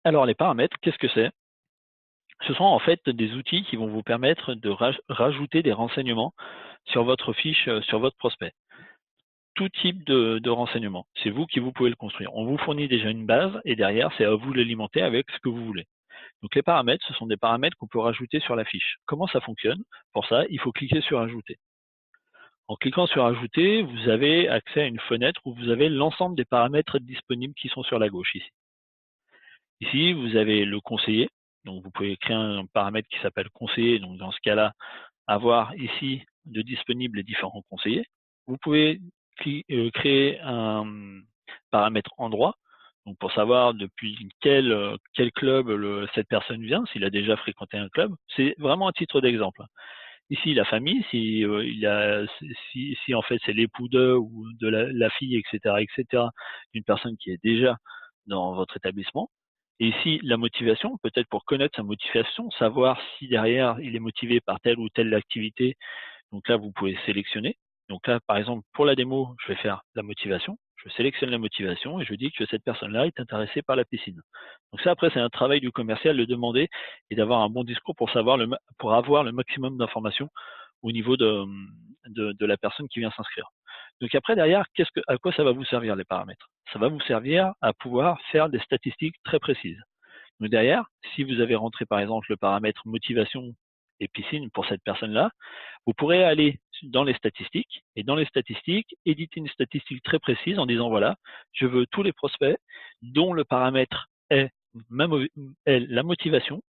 Alors les paramètres, qu'est-ce que c'est? Ce sont en fait des outils qui vont vous permettre de rajouter des renseignements sur votre fiche, sur votre prospect. Tout type de renseignements. C'est vous qui vous pouvez le construire. On vous fournit déjà une base et derrière, c'est à vous de l'alimenter avec ce que vous voulez. Donc les paramètres, ce sont des paramètres qu'on peut rajouter sur la fiche. Comment ça fonctionne? Pour ça, il faut cliquer sur Ajouter. En cliquant sur Ajouter, vous avez accès à une fenêtre où vous avez l'ensemble des paramètres disponibles qui sont sur la gauche ici. Ici, vous avez le conseiller. Donc vous pouvez créer un paramètre qui s'appelle conseiller. Donc dans ce cas-là, avoir ici de disponibles les différents conseillers. Vous pouvez créer un paramètre endroit, donc pour savoir depuis quel club cette personne vient, s'il a déjà fréquenté un club. C'est vraiment un titre d'exemple. Ici, la famille, si en fait c'est l'époux de ou de la fille, etc., d'une personne qui est déjà dans votre établissement. Et ici, la motivation, peut-être pour connaître sa motivation, savoir si derrière il est motivé par telle ou telle activité. Donc là, vous pouvez sélectionner. Donc là, par exemple, pour la démo, je vais faire la motivation. Je sélectionne la motivation et je dis que cette personne-là est intéressée par la piscine. Donc ça, après, c'est un travail du commercial de demander et d'avoir un bon discours pour pour avoir le maximum d'informations au niveau de la personne qui vient s'inscrire. Donc après, derrière, à quoi ça va vous servir les paramètres? Ça va vous servir à pouvoir faire des statistiques très précises. Donc derrière, si vous avez rentré par exemple le paramètre motivation et piscine pour cette personne-là, vous pourrez aller dans les statistiques et dans les statistiques, éditer une statistique très précise en disant voilà, je veux tous les prospects dont le paramètre est, est la motivation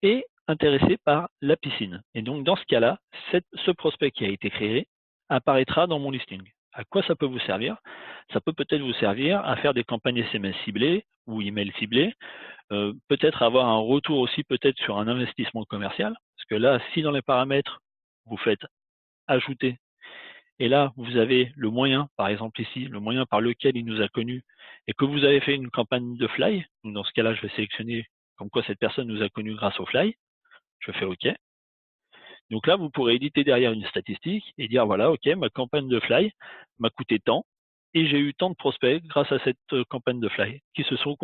et intéressé par la piscine. Et donc dans ce cas-là, ce prospect qui a été créé apparaîtra dans mon listing. À quoi ça peut vous servir? Ça peut peut-être vous servir à faire des campagnes SMS ciblées ou email ciblées, peut-être avoir un retour aussi peut-être sur un investissement commercial, parce que là, si dans les paramètres, vous faites ajouter, et là, vous avez le moyen, par exemple ici, le moyen par lequel il nous a connus, et que vous avez fait une campagne de fly, donc dans ce cas-là, je vais sélectionner comme quoi cette personne nous a connus grâce au fly, je fais OK. Donc là, vous pourrez éditer derrière une statistique et dire, voilà, OK, ma campagne de fly m'a coûté tant, et j'ai eu tant de prospects grâce à cette campagne de fly qui se sont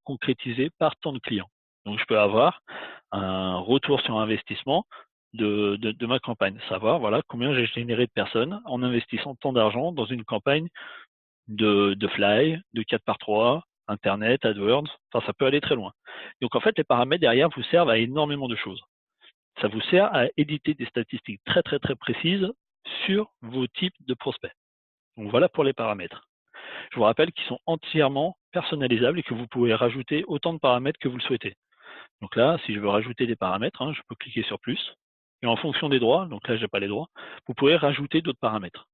concrétisés par tant de clients. Donc je peux avoir un retour sur investissement de ma campagne, savoir voilà combien j'ai généré de personnes en investissant tant d'argent dans une campagne de fly, de 4x3, Internet, AdWords, enfin ça peut aller très loin. Donc en fait, les paramètres derrière vous servent à énormément de choses. Ça vous sert à éditer des statistiques très très très précises sur vos types de prospects. Donc voilà pour les paramètres. Je vous rappelle qu'ils sont entièrement personnalisables et que vous pouvez rajouter autant de paramètres que vous le souhaitez. Donc là, si je veux rajouter des paramètres, je peux cliquer sur plus. Et en fonction des droits, donc là, je n'ai pas les droits, vous pouvez rajouter d'autres paramètres.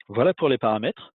Voilà pour les paramètres.